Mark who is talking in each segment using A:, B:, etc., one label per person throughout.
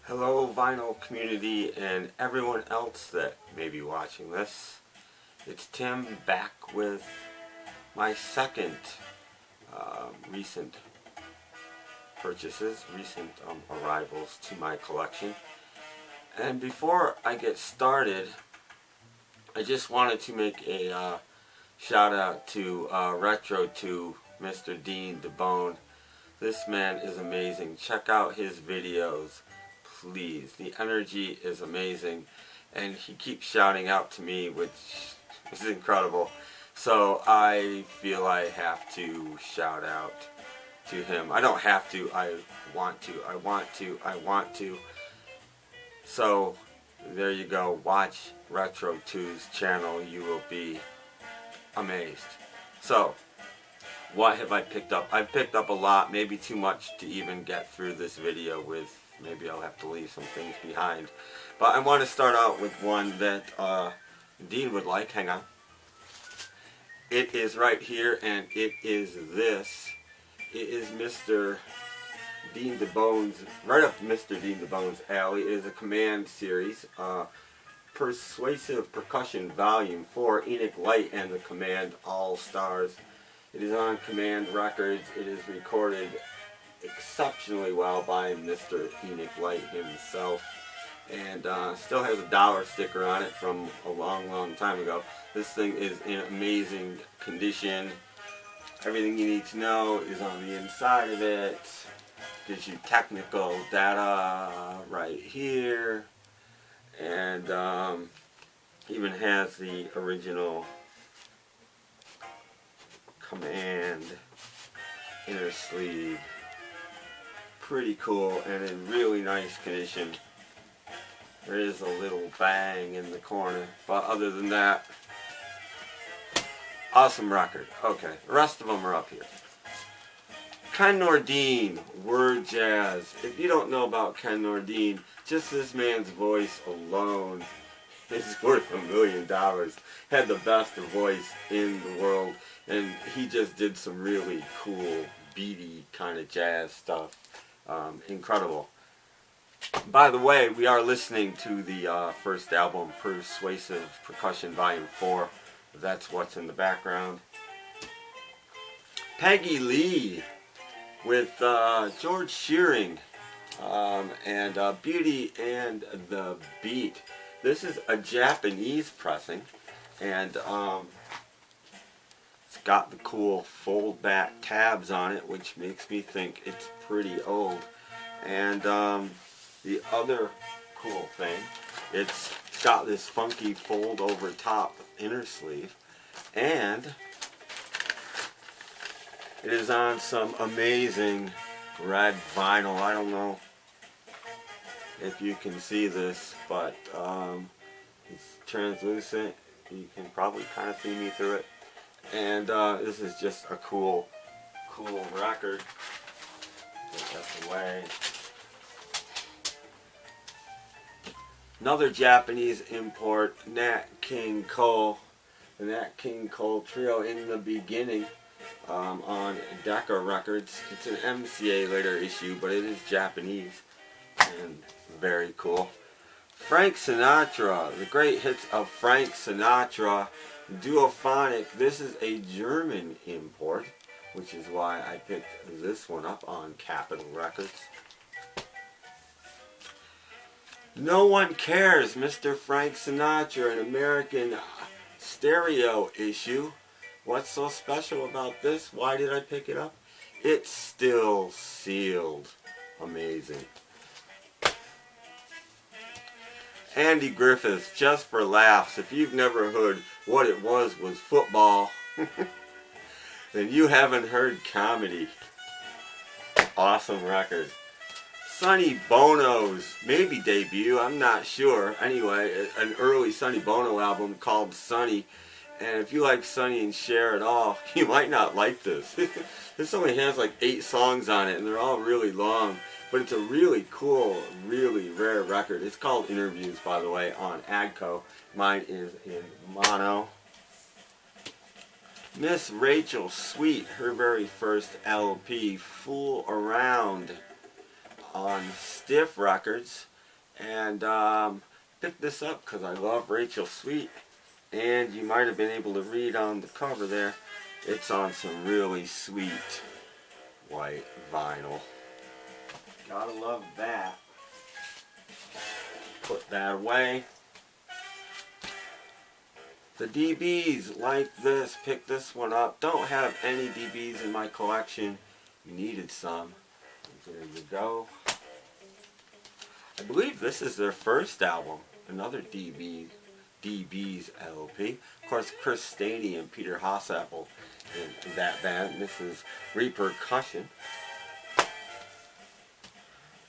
A: Hello vinyl community and everyone else that may be watching this. It's Tim back with my second recent purchases, recent arrivals to my collection. And before I get started, I just wanted to make a shout out to Retro to Mr. Dean DeBone. This man is amazing. Check out his videos. Please. The energy is amazing, and he keeps shouting out to me, which is incredible. So I feel I have to shout out to him. I don't have to, I want to. I want to. I want to. So there you go. Watch Retro 2's channel. You will be amazed. So what have I picked up? I've picked up a lot, maybe too much to even get through this video with. Maybe I'll have to leave some things behind. But I want to start out with one that Dean would like. Hang on. It is right here, and it is this. It is Mr. Dean DeBone's, right up Mr. Dean DeBone's alley. It is a Command series. Persuasive Percussion Volume 4, Enoch Light and the Command All-Stars. It is on Command Records. It is recorded exceptionally well by Mr. Enoch Light himself, and still has a dollar sticker on it from a long time ago. This thing is in amazing condition. Everything you need to know is on the inside of it. Gives you technical data right here, and even has the original Command inner sleeve. Pretty cool and in really nice condition. There is a little bang in the corner, but other than that, awesome record. Okay, the rest of them are up here. Ken Nordine, Word Jazz. If you don't know about Ken Nordine, just this man's voice alone is worth $1 million. Had the best voice in the world, and he just did some really cool, beaty kind of jazz stuff. Incredible. By the way, we are listening to the first album, Persuasive Percussion Volume 4. That's what's in the background. Peggy Lee with George Shearing and Beauty and the Beat. This is a Japanese pressing, and it's got the cool fold back tabs on it, which makes me think it's pretty old. And the other cool thing, it's got this funky fold over top inner sleeve, and it is on some amazing red vinyl. I don't know if you can see this, but it's translucent. You can probably kind of see me through it. And this is just a cool record. Put that away. Another Japanese import, Nat King Cole. The Nat King Cole Trio in the beginning on Decca Records. It's an MCA later issue, but it is Japanese and very cool. Frank Sinatra, the great hits of Frank Sinatra, Duophonic. This is a German import, which is why I picked this one up on Capitol Records. No One Cares, Mr. Frank Sinatra, an American stereo issue. What's so special about this? Why did I pick it up? It's still sealed. Amazing. Andy Griffith, Just for Laughs. If you've never heard what it was football, then you haven't heard comedy. Awesome record. Sonny Bono's maybe debut, I'm not sure. Anyway, an early Sonny Bono album called Sonny. And if you like Sonny and Cher at all, you might not like this. This only has like 8 songs on it, and they're all really long. But it's a really cool, really rare record. It's called Interviews, by the way, on Agco. Mine is in mono. Miss Rachel Sweet, her very first LP, Fool Around, on Stiff Records. And picked this up because I love Rachel Sweet. And you might have been able to read on the cover there, it's on some really sweet white vinyl. Gotta love that. Put that away. The DBs like this, pick this one up. Don't have any DBs in my collection. Needed some. There you go. I believe this is their first album. Another DB's LP. Of course, Chris Staney and Peter Hosapple in that band. This is Repercussion.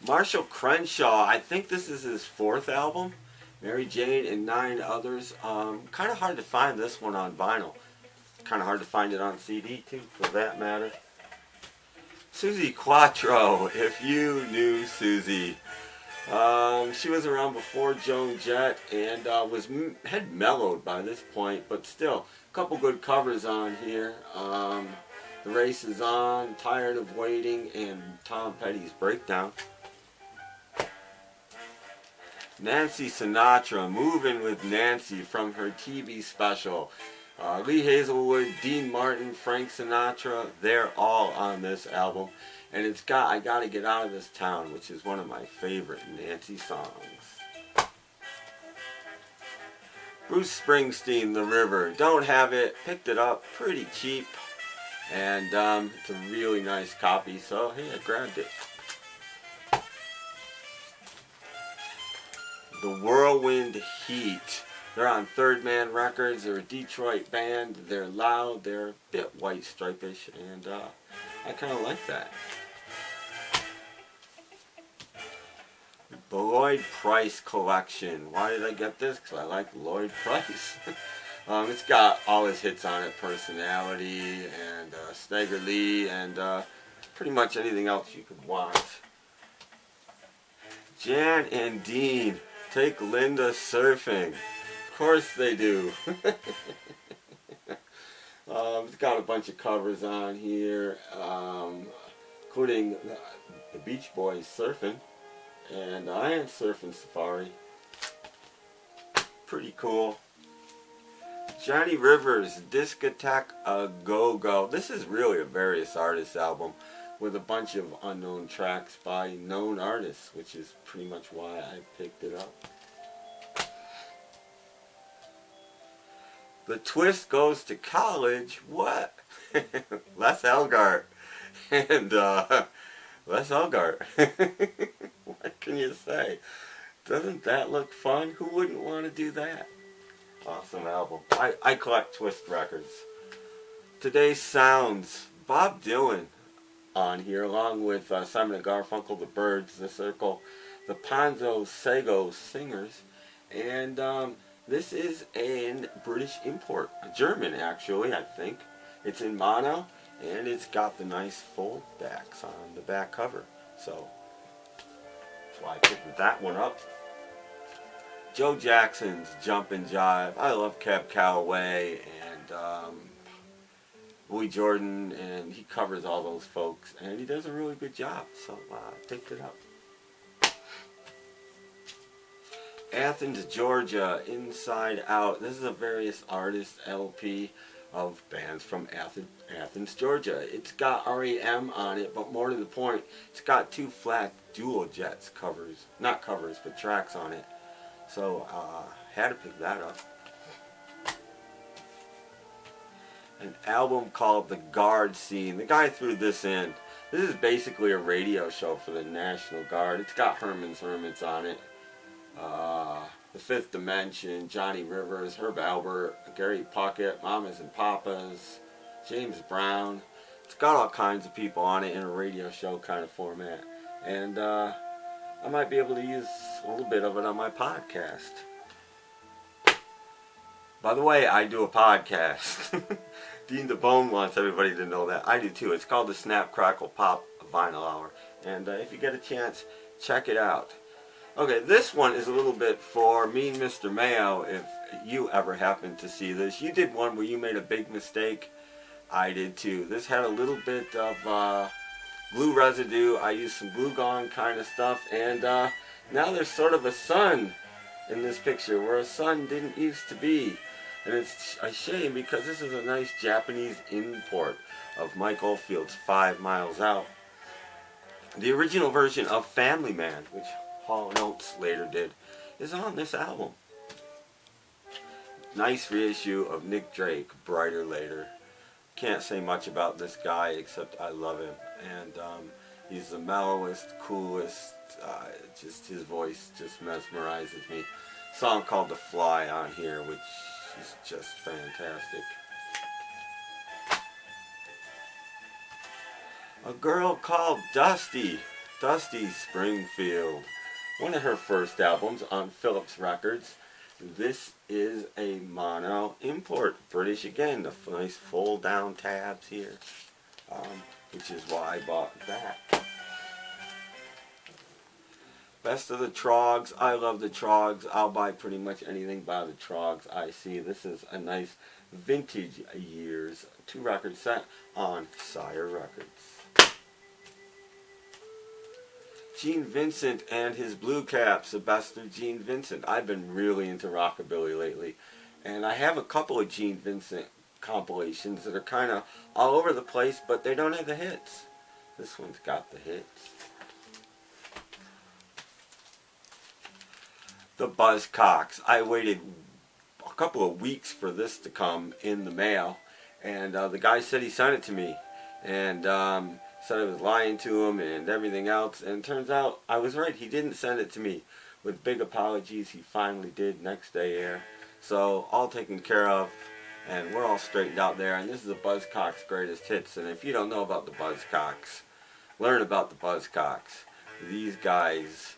A: Marshall Crenshaw, I think this is his fourth album. Mary Jane and 9 others. Kind of hard to find this one on vinyl. Kind of hard to find it on CD too, for that matter. Suzi Quatro, if you knew Suzi. She was around before Joan Jett and had mellowed by this point, but still, a couple good covers on here. The Race Is On, Tired of Waiting, and Tom Petty's Breakdown. Nancy Sinatra, Moving with Nancy from her TV special. Lee Hazelwood, Dean Martin, Frank Sinatra, they're all on this album. And it's got I Gotta Get Out of This Town, which is one of my favorite Nancy songs. Bruce Springsteen, The River. Don't have it, picked it up pretty cheap. And it's a really nice copy, so hey, I grabbed it. The Whirlwind Heat. They're on Third Man Records. They're a Detroit band. They're loud. They're a bit white stripish, and I kind of like that. The Lloyd Price Collection. Why did I get this? Because I like Lloyd Price. It's got all his hits on it. Personality and Stagger Lee and pretty much anything else you could want. Jan and Dean. Take Linda surfing. Of course they do. It's got a bunch of covers on here, including the Beach Boys surfing, and I Am Surfing Safari. Pretty cool. Johnny Rivers, Discotheque A Go-Go. This is really a various artists album with a bunch of unknown tracks by known artists, which is pretty much why I picked it up. The Twist Goes to College. What? Les Elgart. And Les Elgart. What can you say? Doesn't that look fun? Who wouldn't want to do that? Awesome album. I collect Twist records. Today's Sounds. Bob Dylan on here, along with Simon and Garfunkel, the Byrds, the Circle, the Ponzo Sego Singers, and this is a British import, a German actually, I think. It's in mono, and it's got the nice fold backs on the back cover, so that's why I picked that one up. Joe Jackson's Jumpin' Jive. I love Cab Calloway and Louis Jordan, and he covers all those folks, and he does a really good job, so I picked it up. Athens, Georgia, Inside Out. This is a various artists LP of bands from Athens, Georgia. It's got REM on it, but more to the point, it's got 2 flat Dual Jets covers, not covers, but tracks on it. So had to pick that up. An album called The Guard Scene. The guy threw this in. This is basically a radio show for the National Guard. It's got Herman's Hermits on it. The Fifth Dimension, Johnny Rivers, Herb Alpert, Gary Puckett, Mamas and Papas, James Brown. It's got all kinds of people on it in a radio show kind of format. And I might be able to use a little bit of it on my podcast. By the way, I do a podcast. Dean the Bone wants everybody to know that. I do too. It's called the Snap Crackle Pop Vinyl Hour. And if you get a chance, check it out. Okay, this one is a little bit for Mean Mr. Mayo, if you ever happen to see this. You did one where you made a big mistake. I did too. This had a little bit of glue residue. I used some glue gone kind of stuff, and now there's sort of a sun in this picture where a sun didn't used to be. And it's a shame because this is a nice Japanese import of Mike Oldfield's 5 Miles Out. The original version of Family Man, which Hall & Oates later did, is on this album. Nice reissue of Nick Drake, Brighter Later. Can't say much about this guy except I love him. And he's the mellowest, coolest, just his voice just mesmerizes me. Song called The Fly on here, which is just fantastic. A Girl Called Dusty, Dusty Springfield. One of her first albums on Philips Records. This is a mono import, British again. The nice fold down tabs here, which is why I bought that. Best of the Troggs. I love the Troggs. I'll buy pretty much anything by the Troggs I see. This is a nice vintage years 2-record set on Sire Records. Gene Vincent and his Blue Caps, the best of Gene Vincent. I've been really into rockabilly lately, and I have a couple of Gene Vincent compilations that are kind of all over the place, but they don't have the hits. This one's got the hits. The Buzzcocks. I waited a couple of weeks for this to come in the mail, and the guy said he sent it to me, and said I was lying to him and everything else, and it turns out I was right. He didn't send it to me. With big apologies, he finally did next day air. So all taken care of, and we're all straightened out there, and this is the Buzzcocks greatest hits. And if you don't know about the Buzzcocks, learn about the Buzzcocks. These guys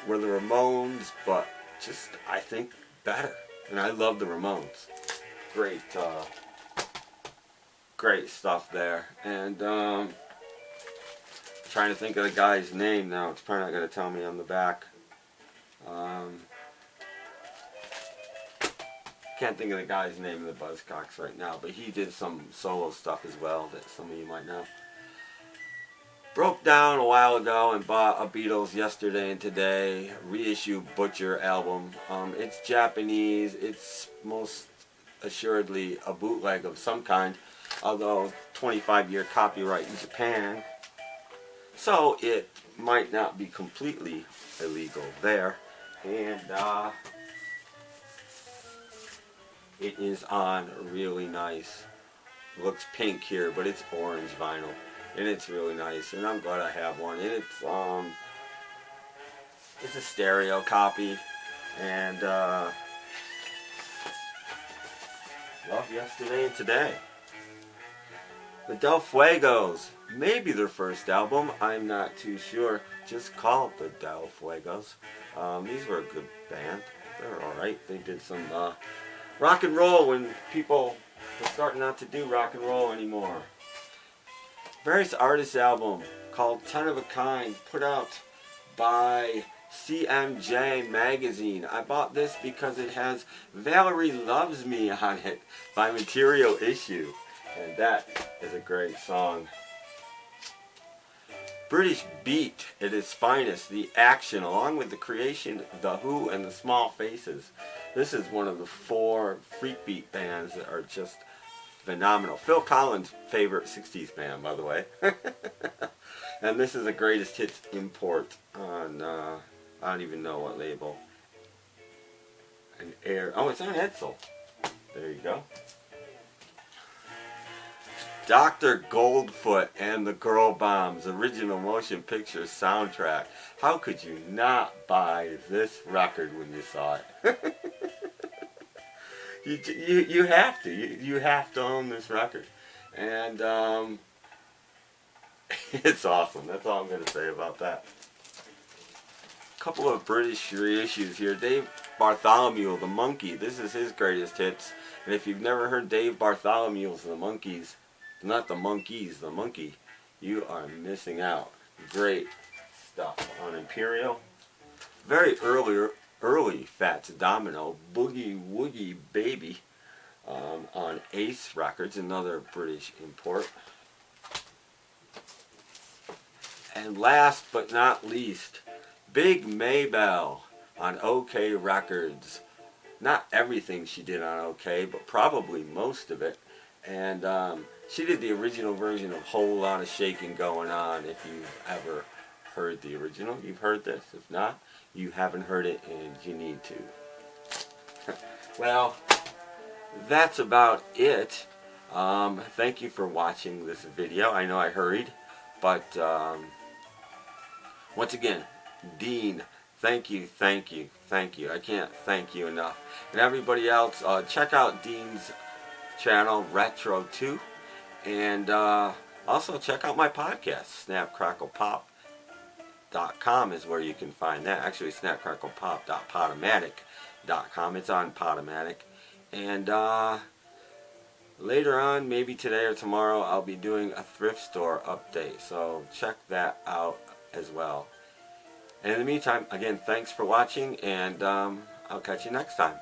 A: were the Ramones, but just, I think, better. And I love the Ramones. Great, great stuff there. And trying to think of the guy's name now. It's probably not going to tell me on the back. Can't think of the guy's name of the Buzzcocks right now, but he did some solo stuff as well that some of you might know. Broke down a while ago and bought a Beatles Yesterday and Today reissue Butcher album. It's Japanese. It's most assuredly a bootleg of some kind, although 25-year copyright in Japan, so it might not be completely illegal there. And it is on really nice. Looks pink here, but it's orange vinyl. And it's really nice, and I'm glad I have one. And it's a stereo copy, and love Yesterday and Today. The Del Fuegos, maybe their first album, I'm not too sure. Just called the Del Fuegos. These were a good band. They're alright. They did some rock and roll when people were starting not to do rock and roll anymore. Various Artists album called 10 of a Kind, put out by CMJ Magazine. I bought this because it has Valerie Loves Me on it by Material Issue, and that is a great song. British Beat at its finest, the action, along with the Creation, The Who, and the Small Faces. This is one of the 4 freak beat bands that are just phenomenal. Phil Collins' favorite 60s band, by the way. And this is a greatest hits import on, I don't even know what label. An Air. Oh, it's on Edsel. There you go. Dr. Goldfoot and the Girl Bombs original motion picture soundtrack. How could you not buy this record when you saw it? You have to. You have to own this record. And it's awesome. That's all I'm going to say about that. A couple of British reissues here. Dave Bartholomew, The Monkey. This is his greatest hits. And if you've never heard Dave Bartholomew's The Monkees, not the Monkees, The Monkey, you are missing out. Great stuff on Imperial. Very early Fats Domino, Boogie Woogie Baby, on Ace Records, another British import. And last but not least, Big Maybelle on OK Records. Not everything she did on OK, but probably most of it. And she did the original version of Whole Lot of Shaking Going On. If you've ever heard the original, you've heard this. If not, you haven't heard it and you need to. Well, that's about it. Thank you for watching this video. I know I hurried, but once again, Dean, thank you, thank you, thank you. I can't thank you enough. And everybody else, check out Dean's channel, Retro2, and also check out my podcast, SnapCracklePop.com is where you can find that. Actually, SnapCracklePop.podomatic.com. It's on Podomatic. And later on, maybe today or tomorrow, I'll be doing a thrift store update. So check that out as well. And in the meantime, again, thanks for watching, and I'll catch you next time.